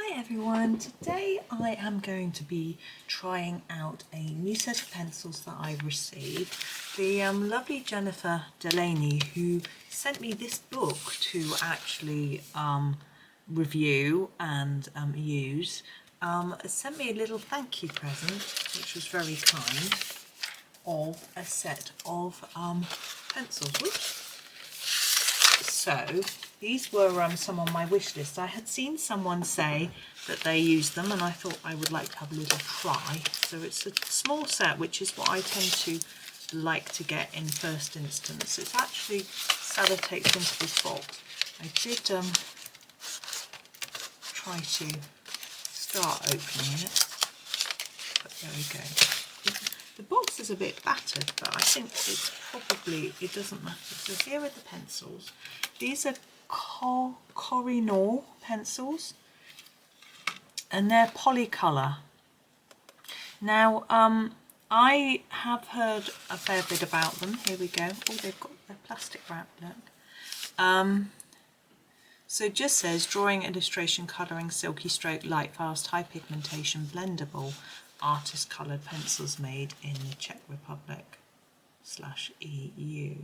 Hi everyone, today I am going to be trying out a new set of pencils that I received. The lovely Jennifer Delaney, who sent me this book to actually review and use, sent me a little thank you present, which was very kind, of a set of pencils. Whoops. So these were some on my wish list. I had seen someone say that they use them and I thought I would like to have a little try. So it's a small set, which is what I tend to like to get in first instance. It's actually sellotaped into this box. I did try to start opening it, but there we go. The box is a bit battered, but I think it's probably, it doesn't matter. So here are the pencils. These are Koh-I-Noor pencils, and they're Polycolor. Now, I have heard a fair bit about them. Here we go. Oh, they've got their plastic wrap, look. So it just says drawing, illustration, colouring, silky stroke, light, fast, high pigmentation, blendable, artist coloured pencils made in the Czech Republic /EU.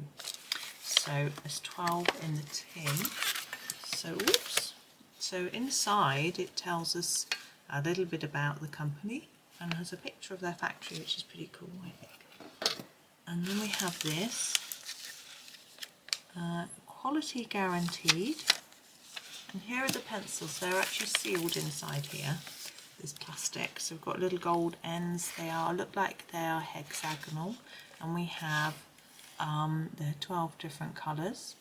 So there's 12 in the tin. So oops. So inside it tells us a little bit about the company and has a picture of their factory, which is pretty cool, I think. And then we have this, quality guaranteed. And here are the pencils. They're actually sealed inside here. This plastic, so we've got little gold ends. They look like they are hexagonal, and we have there are 12 different colours.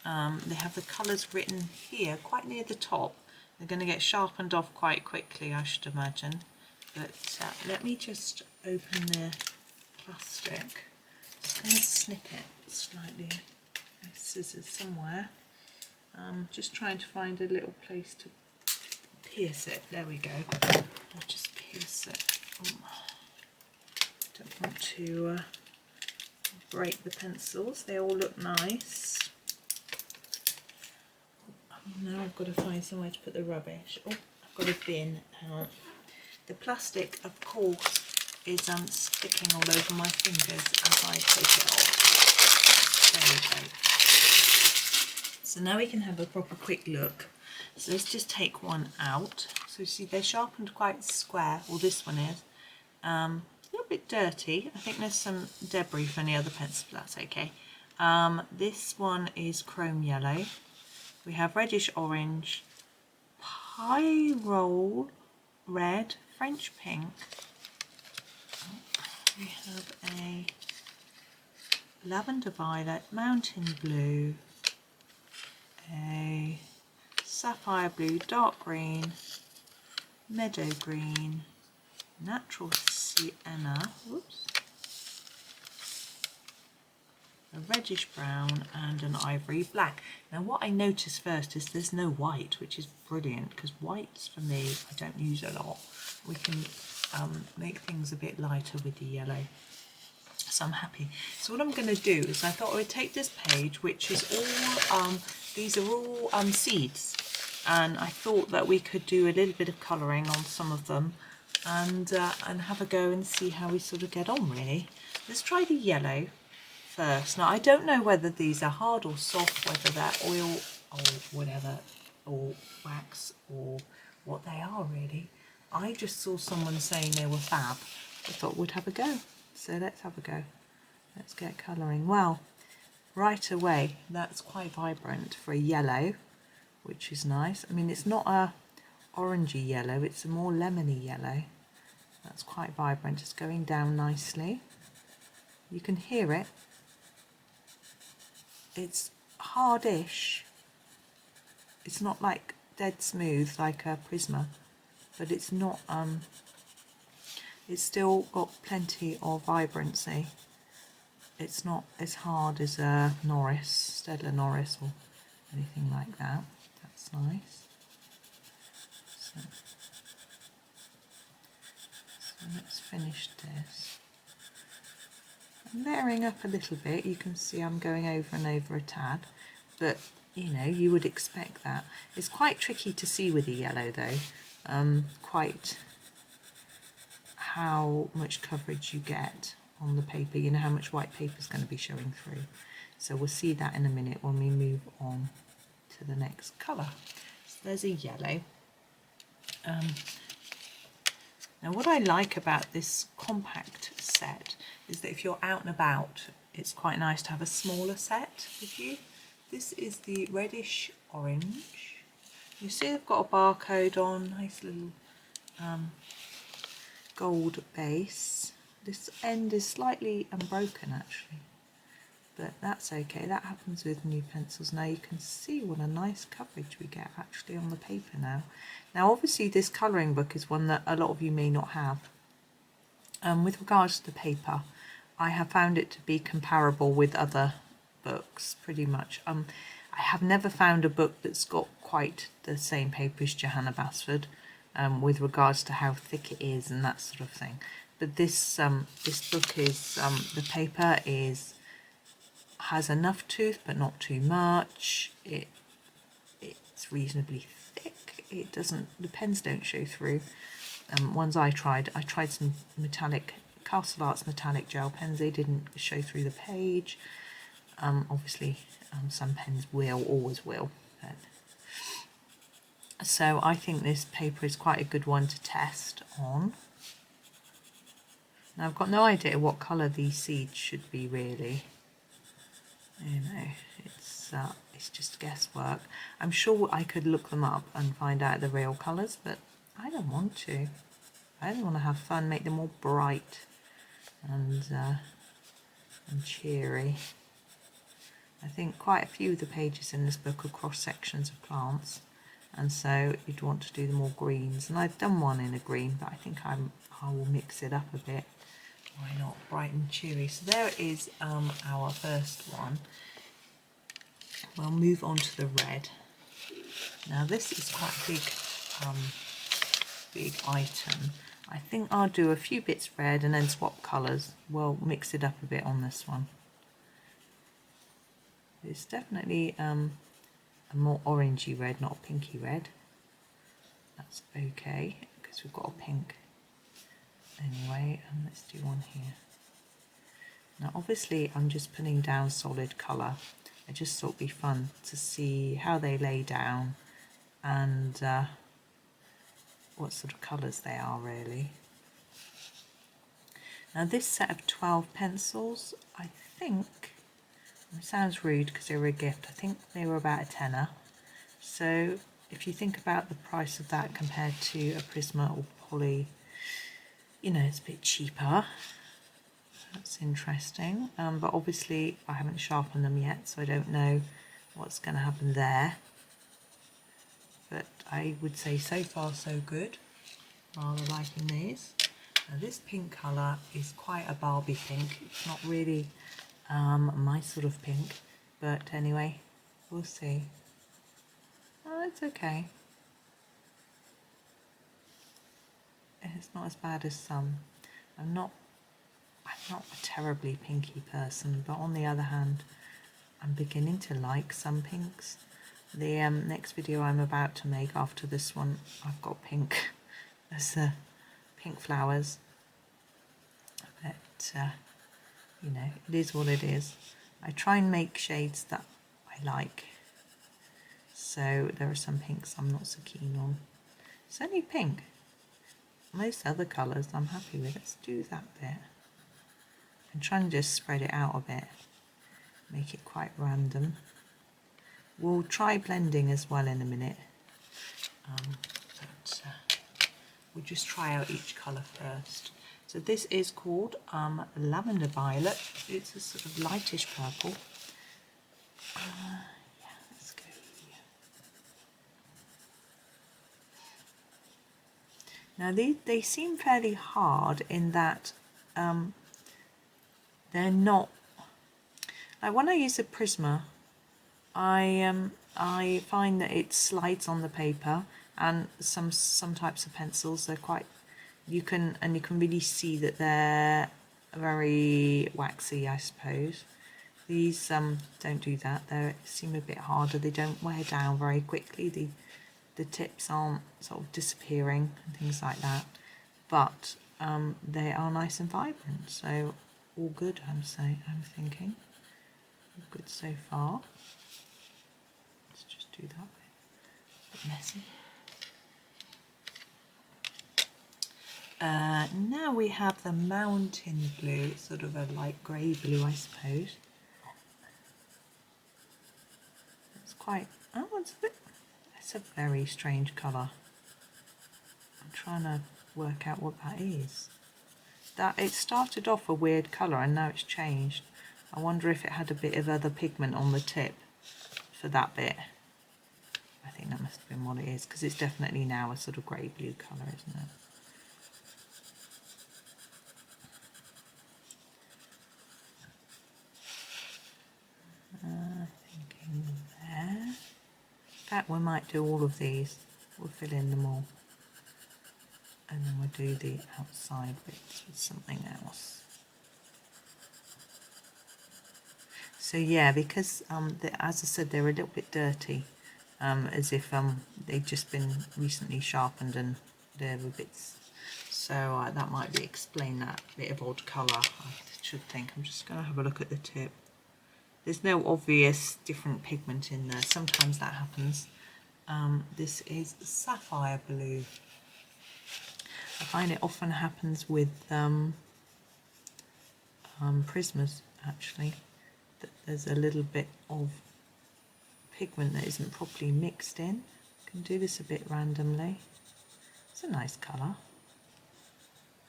They have the colours written here quite near the top. They're going to get sharpened off quite quickly, I should imagine, but let me just open the plastic. Just going to snip it slightly with scissors somewhere. Just trying to find a little place to pierce it. There we go. I'll just pierce it. Don't want to break the pencils. They all look nice. Now I've got to find somewhere to put the rubbish. Oh, I've got a bin. The plastic, of course, is sticking all over my fingers as I take it off. There we go. So now we can have a proper quick look. So let's just take one out. So you see they're sharpened quite square, well this one is. A little bit dirty. I think there's some debris from the other pencil, but that's okay. This one is chrome yellow. We have reddish orange, pyrrole red, French pink. We have a lavender violet, mountain blue, a sapphire blue, dark green, meadow green, natural sienna, whoops, a reddish brown, and an ivory black. Now what I noticed first is there's no white, which is brilliant, because whites for me I don't use a lot. We can make things a bit lighter with the yellow. So I'm happy. So what I'm going to do is I thought I would take this page, which is all, these are all seeds, and I thought that we could do a little bit of colouring on some of them and have a go and see how we sort of get on really. Let's try the yellow first. Now I don't know whether these are hard or soft, whether they're oil or whatever, or wax or what they are really. I just saw someone saying they were fab. I thought we'd have a go. So let's have a go. Let's get colouring. Well, right away, that's quite vibrant for a yellow, which is nice. I mean, it's not a orangey yellow, it's a more lemony yellow. That's quite vibrant. It's going down nicely. You can hear it. It's hardish. It's not like dead smooth like a Prisma, but it's not, it's still got plenty of vibrancy. It's not as hard as a Noris, Staedtler Noris or anything like that. That's nice. So let's finish this. I'm layering up a little bit. You can see I'm going over and over a tad, but you know, you would expect that. It's quite tricky to see with the yellow though. quite how much coverage you get on the paper. You know how much white paper is going to be showing through. So we'll see that in a minute when we move on to the next colour. So there's a yellow. Now what I like about this compact set is that if you're out and about, it's quite nice to have a smaller set with you. This is the reddish orange. You see I've got a barcode on, nice little gold base. This end is slightly unbroken actually, but that's okay. That happens with new pencils. Now you can see what a nice coverage we get actually on the paper now. Now obviously this colouring book is one that a lot of you may not have. With regards to the paper, I have found it to be comparable with other books pretty much. I have never found a book that's got quite the same paper as Johanna Basford with regards to how thick it is and that sort of thing. But this book is, the paper has enough tooth but not too much. It's reasonably thick. It doesn't, the pens don't show through. Ones I tried some metallic, Castle Arts metallic gel pens. They didn't show through the page. Obviously some pens will, always will. But. So I think this paper is quite a good one to test on. Now I've got no idea what colour these seeds should be really. You know, it's just guesswork. I'm sure I could look them up and find out the real colours, but I don't want to. I don't want to have fun, make them all bright and cheery. I think quite a few of the pages in this book are cross sections of plants, and so you'd want to do them all greens. And I've done one in a green, but I think I will mix it up a bit. Why not? Bright and cheery. So there is our first one. We'll move on to the red. Now this is quite a big item. I think I'll do a few bits red and then swap colours. We'll mix it up a bit on this one. It's definitely a more orangey red, not a pinky red. That's okay because we've got a pink anyway. And let's do one here. Now obviously I'm just putting down solid colour. I just thought it'd be fun to see how they lay down and what sort of colours they are really. Now this set of 12 pencils, I think, it sounds rude because they were a gift, I think they were about a tenner. So if you think about the price of that compared to a Prisma or Poly, you know, it's a bit cheaper. That's interesting, but obviously I haven't sharpened them yet, so I don't know what's going to happen there. But I would say so far so good. Rather liking these. Now this pink colour is quite a Barbie pink. It's not really my sort of pink, but anyway, we'll see. Oh, it's okay. It's not as bad as some. I'm not a terribly pinky person, but on the other hand, I'm beginning to like some pinks. The next video I'm about to make after this one, I've got pink. There's pink flowers, but you know, it is what it is. I try and make shades that I like, so there are some pinks I'm not so keen on. It's only pink. Most other colours I'm happy with. Let's do that bit. I'm trying to just spread it out a bit, make it quite random. We'll try blending as well in a minute, but we'll just try out each colour first. So this is called Lavender Violet. It's a sort of lightish purple. Yeah, let's go here. Now they seem fairly hard in that they're not, like when I use a Prisma, I find that it slides on the paper, and some types of pencils, they're quite, you can really see that they're very waxy, I suppose. These don't do that. They seem a bit harder. They don't wear down very quickly. the tips aren't sort of disappearing and things like that, but they are nice and vibrant, so all good. I'm thinking all good so far. Let's just do that a bit messy. Now we have the mountain blue. It's sort of a light grey blue, I suppose. It's quite, oh, it's a very strange colour. I'm trying to work out what that is. That it started off a weird colour and now it's changed. I wonder if it had a bit of other pigment on the tip for that bit. I think that must have been what it is, because it's definitely now a sort of grey blue colour, isn't it? Thinking there. In fact, we might do all of these. We'll fill in them all. And then we'll do the outside bits with something else. So yeah, because as I said, they're a little bit dirty, as if they've just been recently sharpened and they're a bit. So that might be explain that bit of odd colour. I should think. I'm just going to have a look at the tip. There's no obvious different pigment in there. Sometimes that happens. This is sapphire blue. I find it often happens with prismas, actually, that there's a little bit of pigment that isn't properly mixed in. You can do this a bit randomly. It's a nice colour.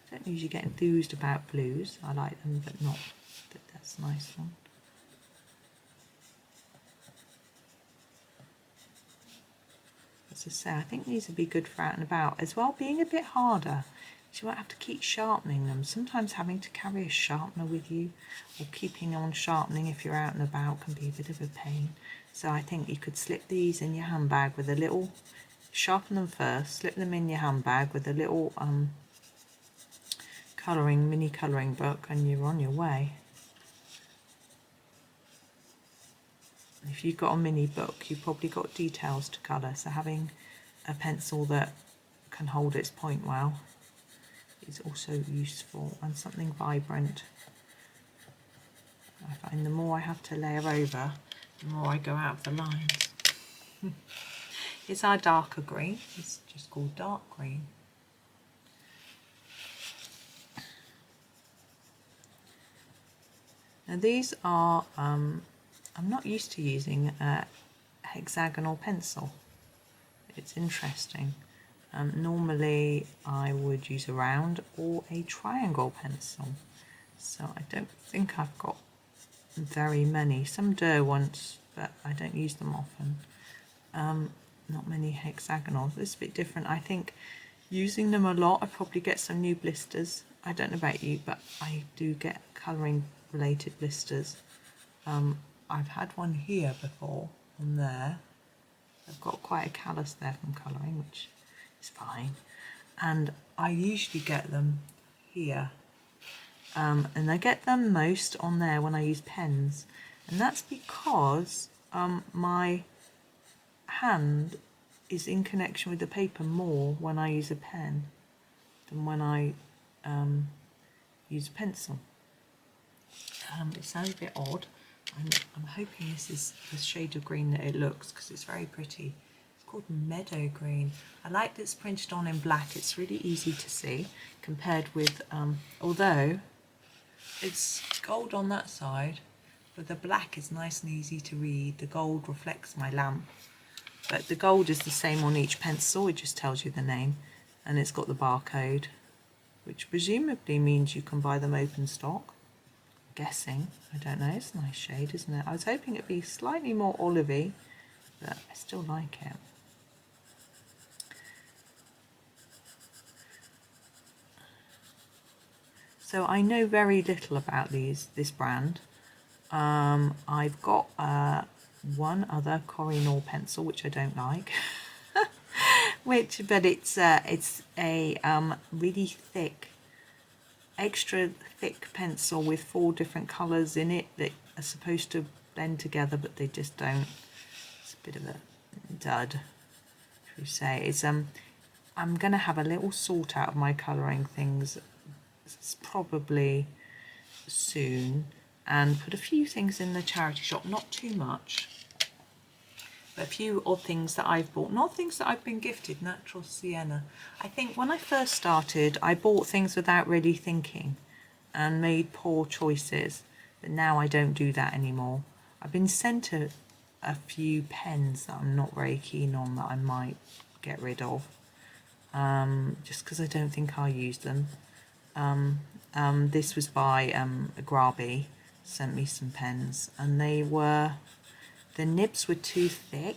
I don't usually get enthused about blues. I like them, but not. That's a nice one. As I say, I think these would be good for out and about as well, being a bit harder. You won't have to keep sharpening them. Sometimes having to carry a sharpener with you or keeping on sharpening if you're out and about can be a bit of a pain. So I think you could slip these in your handbag with a little, sharpen them first, slip them in your handbag with a little mini colouring book, and you're on your way. If you've got a mini book, you've probably got details to colour, so having a pencil that can hold its point well is also useful, and something vibrant. I find the more I have to layer over, the more I go out of the lines. It's our darker green. It's just called dark green. Now these are, I'm not used to using a hexagonal pencil. It's interesting. Normally I would use a round or a triangle pencil. So I don't think I've got very many. Some Derwent, but I don't use them often. Not many hexagonals. This is a bit different. I think using them a lot, I probably get some new blisters. I don't know about you, but I do get colouring related blisters. I've had one here before, on there. I've got quite a callus there from colouring, which is fine. And I usually get them here. And I get them most on there when I use pens. And that's because my hand is in connection with the paper more when I use a pen than when I use a pencil. It sounds a bit odd. I'm hoping this is the shade of green that it looks, because it's very pretty. It's called Meadow Green. I like that it's printed on in black. It's really easy to see compared with, although it's gold on that side, but the black is nice and easy to read. The gold reflects my lamp, but the gold is the same on each pencil. It just tells you the name, and it's got the barcode, which presumably means you can buy them open stock. Guessing, I don't know. It's a nice shade, isn't it? I was hoping it'd be slightly more olivey, but I still like it. So I know very little about this brand. I've got one other Koh-I-Noor pencil, which I don't like, but it's a really thick, extra thick pencil with 4 different colours in it that are supposed to blend together, but they just don't. It's a bit of a dud. should we say, is I'm going to have a little sort out of my colouring things probably soon, and put a few things in the charity shop, not too much, but a few odd things that I've bought, not things that I've been gifted. Natural sienna. I think when I first started, I bought things without really thinking and made poor choices, but now I don't do that anymore. I've been sent a few pens that I'm not very keen on that I might get rid of, just because I don't think I'll use them. This was by Grabi, sent me some pens, and the nibs were too thick,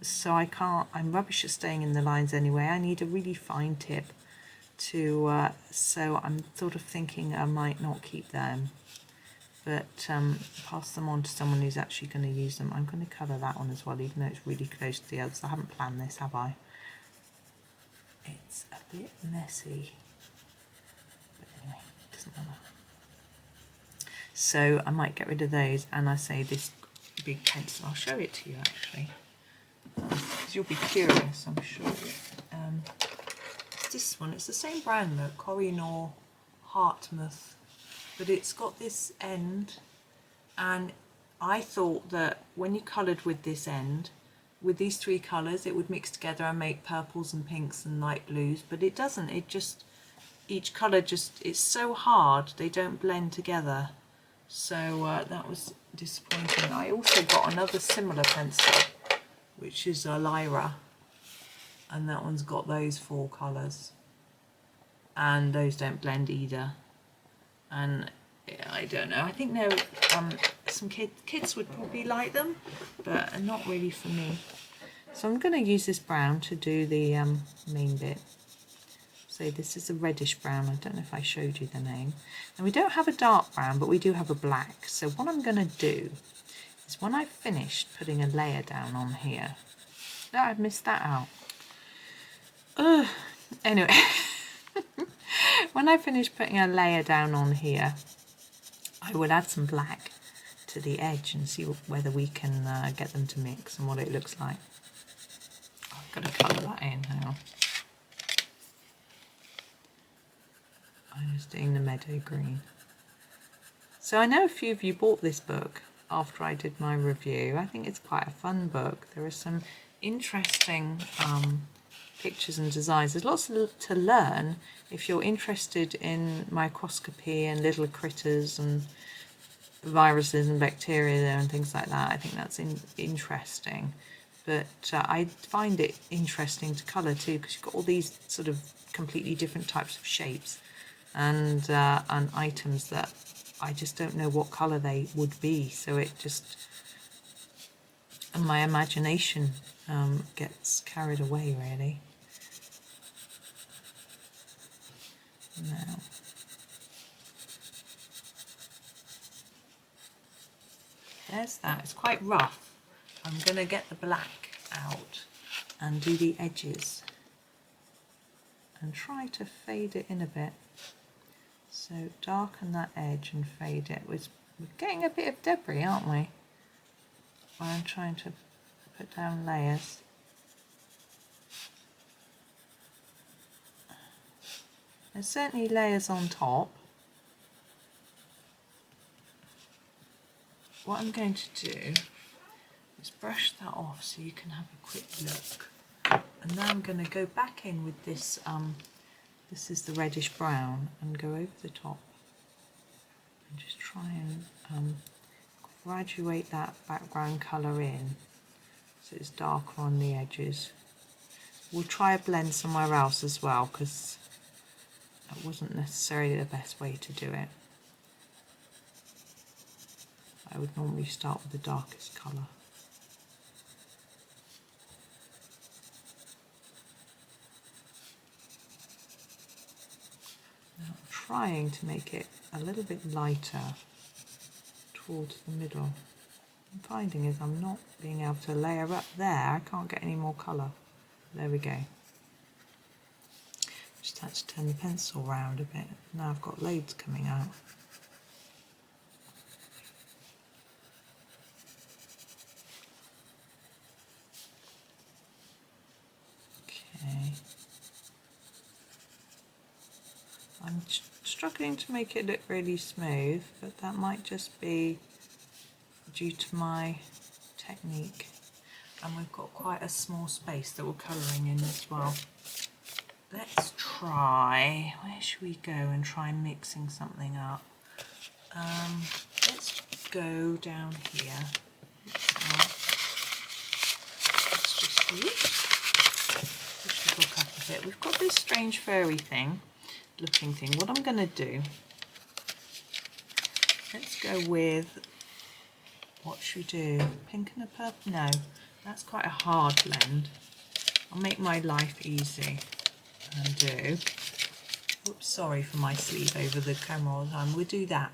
so I'm rubbish at staying in the lines anyway. I need a really fine tip to, so I'm sort of thinking I might not keep them, but pass them on to someone who's actually going to use them. I'm going to colour that one as well, even though it's really close to the others. I haven't planned this, have I? It's a bit messy, but anyway, it doesn't matter. So I might get rid of those, and I say this big pencil, I'll show it to you actually, because you'll be curious, I'm sure. It's this one, it's the same brand though, Koh-I-Noor Polycolor, but it's got this end, and I thought that when you coloured with this end, with these three colours, it would mix together and make purples and pinks and light blues, but it doesn't. It just, each colour just, it's so hard, they don't blend together. So that was disappointing. I also got another similar pencil, which is a Lyra, and that one's got those four colours, and those don't blend either. And I don't know, I think they're some kids would probably like them, but not really for me. So I'm going to use this brown to do the main bit. So this is a reddish brown. I don't know if I showed you the name. And we don't have a dark brown, but we do have a black. So what I'm going to do is, when I've finished putting a layer down on here, no, I've missed that out. Anyway, when I finish putting a layer down on here, I will add some black to the edge and see whether we can get them to mix and what it looks like. I've got to colour that in now. I'm just doing the meadow green. So I know a few of you bought this book after I did my review. I think it's quite a fun book. There are some interesting pictures and designs. There's lots to learn if you're interested in microscopy and little critters and viruses and bacteria and things like that. I think that's interesting. But I find it interesting to colour too, because you've got all these sort of completely different types of shapes and items that I just don't know what colour they would be. So it just, and my imagination gets carried away really. Now, there's that. It's quite rough. I'm going to get the black out and do the edges and try to fade it in a bit. So darken that edge and fade it. We're getting a bit of debris, aren't we? While I'm trying to put down layers. There's certainly layers on top. What I'm going to do is brush that off so you can have a quick look. And now I'm going to go back in with this, this is the reddish brown, and go over the top and just try and graduate that background colour in so it's darker on the edges. We'll try a blend somewhere else as well, because that wasn't necessarily the best way to do it. I would normally start with the darkest colour. Now I'm trying to make it a little bit lighter towards the middle. What I'm finding is I'm not being able to layer up there. I can't get any more colour. There we go. Just had to turn the pencil round a bit. Now I've got loads coming out. struggling to make it look really smooth, but that might just be due to my technique. And we've got quite a small space that we're colouring in as well. Let's try, where should we go and try mixing something up? Let's go down here. Let's just push the book up a bit. We've got this strange furry thing, looking thing. What I'm going to do, let's go with, what should we do? Pink and a purple? No, that's quite a hard blend. I'll make my life easy and do, oops, sorry for my sleeve over the camera all the time. We'll do that,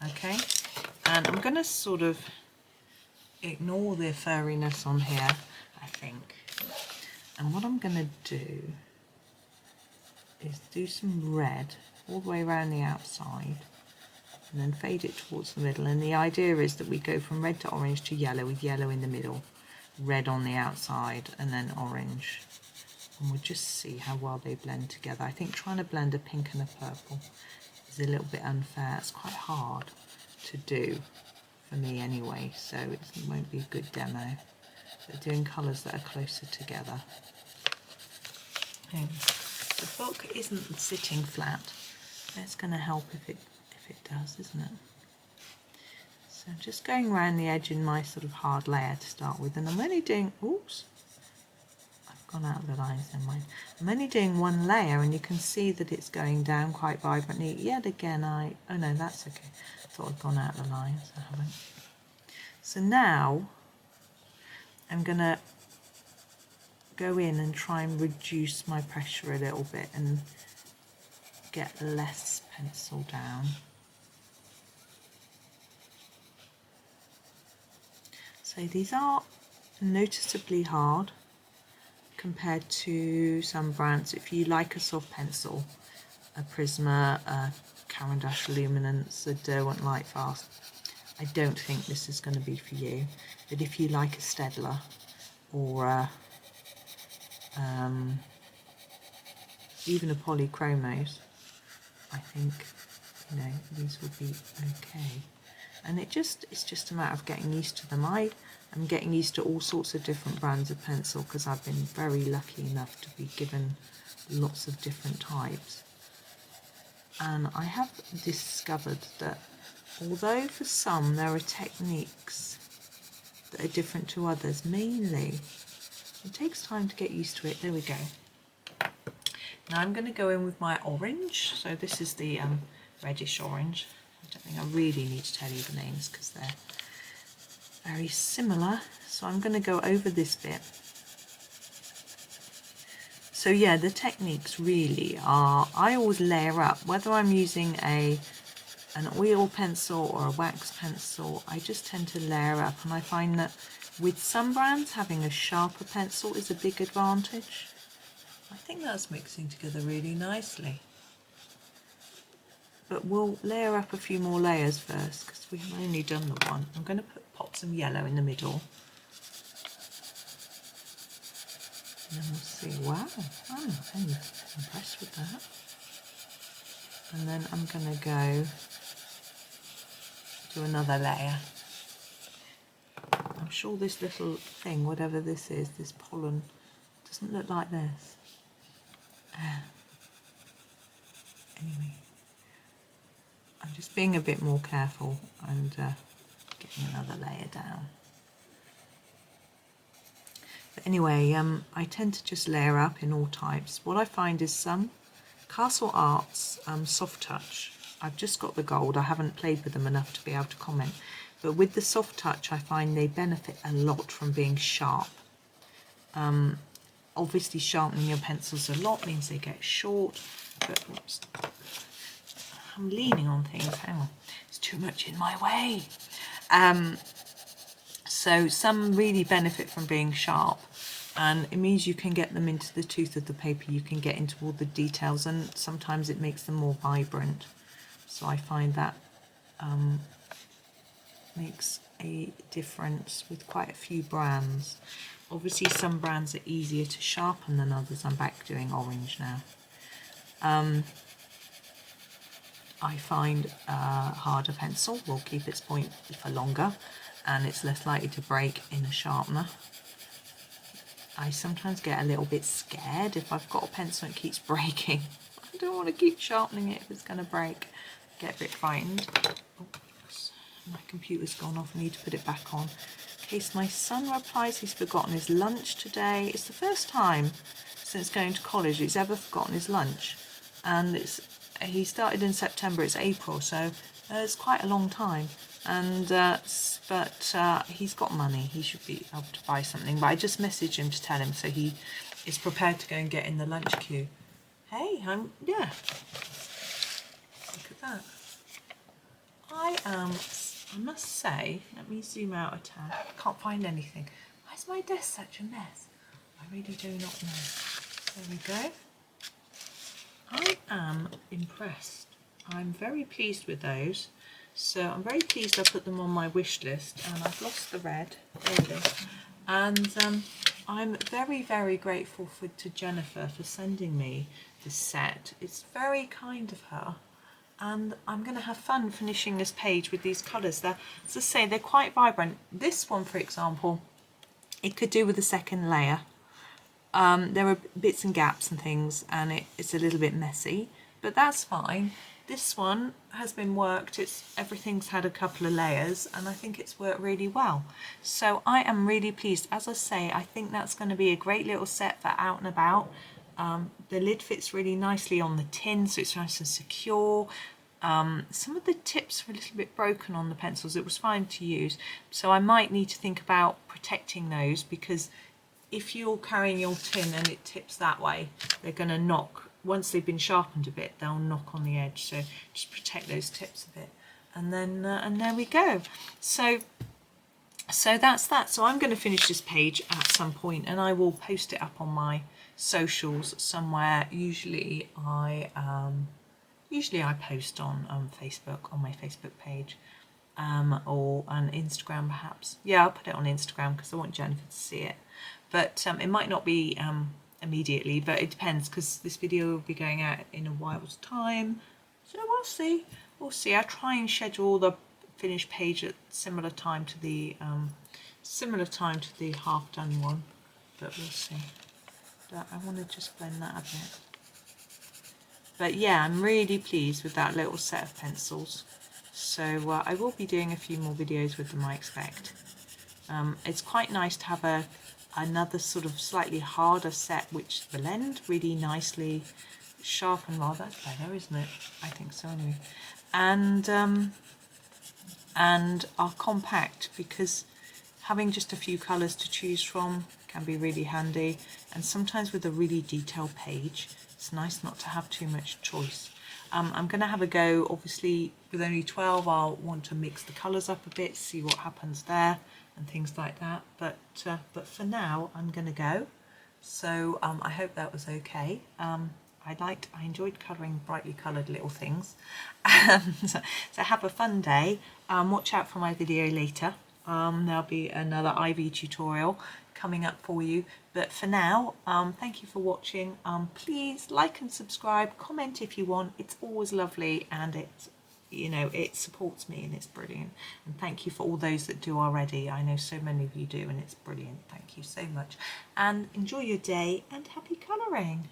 okay? And I'm going to sort of ignore the furriness on here, I think. And what I'm going to do is do some red all the way around the outside and then fade it towards the middle. And the idea is that we go from red to orange to yellow, with yellow in the middle, red on the outside, and then orange. And we'll just see how well they blend together. I think trying to blend a pink and a purple is a little bit unfair. It's quite hard to do, for me anyway, so it won't be a good demo. But doing colours that are closer together. The book isn't sitting flat. That's going to help if it does, isn't it? So I'm just going around the edge in my sort of hard layer to start with, and I'm only doing, oops, I've gone out of the lines, never mind. I'm only doing one layer, and you can see that it's going down quite vibrantly. Yet again, oh no, that's okay. I thought I'd gone out of the lines, I haven't. So now I'm going to go in and try and reduce my pressure a little bit and get less pencil down. So these are noticeably hard compared to some brands. If you like a soft pencil, a Prisma, a Caran d'Ache Luminance, a Derwent Lightfast, I don't think this is going to be for you. But if you like a Staedtler or even a Polychromos, I think, you know, these would be okay. And it's just a matter of getting used to them. I am getting used to all sorts of different brands of pencil because I've been very lucky enough to be given lots of different types. And I have discovered that although for some there are techniques that are different to others, mainly it takes time to get used to it. There we go. Now I'm going to go in with my orange. So this is the reddish orange. I don't think I really need to tell you the names because they're very similar. So I'm going to go over this bit. So yeah, the techniques really are, I always layer up, whether I'm using an oil pencil or a wax pencil, I just tend to layer up, and I find that with some brands having a sharper pencil is a big advantage. I think that's mixing together really nicely. But we'll layer up a few more layers first because we've only done the one. I'm going to pop some yellow in the middle. And then we'll see. Wow, I'm impressed with that. And then I'm going to go do another layer. I'm sure this little thing, whatever this is, this pollen, doesn't look like this. Anyway, I'm just being a bit more careful and getting another layer down. But anyway, I tend to just layer up in all types. What I find is some Castle Arts Soft Touch. I've just got the gold. I haven't played with them enough to be able to comment. But with the Soft Touch, I find they benefit a lot from being sharp. Obviously, sharpening your pencils a lot means they get short. But oops, I'm leaning on things. Hang on, it's too much in my way. So some really benefit from being sharp, and it means you can get them into the tooth of the paper. You can get into all the details, and sometimes it makes them more vibrant. So I find that makes a difference with quite a few brands. Obviously some brands are easier to sharpen than others. I'm back doing orange now. I find a harder pencil will keep its point for longer and it's less likely to break in a sharpener. I sometimes get a little bit scared if I've got a pencil and it keeps breaking. I don't want to keep sharpening it if it's going to break. I get a bit frightened. Oops, my computer's gone off, I need to put it back on. In case my son replies he's forgotten his lunch today. It's the first time since going to college he's ever forgotten his lunch. And he started in September, it's April, so it's quite a long time. And but he's got money, he should be able to buy something. But I just messaged him to tell him so he is prepared to go and get in the lunch queue. Hey, yeah. Look at that. I must say, let me zoom out a tad. I can't find anything. Why is my desk such a mess? I really do not know. There we go. I am impressed. I'm very pleased with those. So I'm very pleased I put them on my wish list, and I've lost the red. There it is. And I'm very, very grateful to Jennifer for sending me this set. It's very kind of her. And I'm going to have fun finishing this page with these colours. They're, as I say, they're quite vibrant. This one, for example, it could do with a second layer. There are bits and gaps and things, and it's a little bit messy, but that's fine. This one has been worked, everything's had a couple of layers, and I think it's worked really well. So I am really pleased. As I say, I think that's going to be a great little set for out and about. The lid fits really nicely on the tin, so it's nice and secure. Some of the tips are a little bit broken on the pencils. It was fine to use, so I might need to think about protecting those, because if you're carrying your tin and it tips that way, they're going to knock. Once they've been sharpened a bit, they'll knock on the edge, so just protect those tips a bit. And then and there we go. So that's that. So I'm going to finish this page at some point, and I will post it up on my socials somewhere. Usually I post on Facebook, on my Facebook page, or on Instagram perhaps. Yeah, I'll put it on Instagram because I want Jennifer to see it. But it might not be immediately, but it depends, because this video will be going out in a while's time. So we'll see. We'll see. I try and schedule the finished page at similar time to the half done one, but we'll see. But I want to just blend that a bit. But yeah, I'm really pleased with that little set of pencils. So I will be doing a few more videos with them, I expect. It's quite nice to have another sort of slightly harder set which blend really nicely, sharpen well. That's better, isn't it? I think so anyway. And are compact, because having just a few colours to choose from can be really handy. And sometimes with a really detailed page, it's nice not to have too much choice. I'm going to have a go, obviously with only 12 I'll want to mix the colours up a bit, see what happens there and things like that, but for now I'm going to go. So I hope that was okay. I enjoyed colouring brightly coloured little things. So have a fun day. Watch out for my video later. There'll be another Ivy tutorial coming up for you, but for now, thank you for watching. Please like and subscribe, comment if you want. It's always lovely, and it supports me, and it's brilliant. And thank you for all those that do already. I know so many of you do, and it's brilliant. Thank you so much, and enjoy your day, and happy colouring.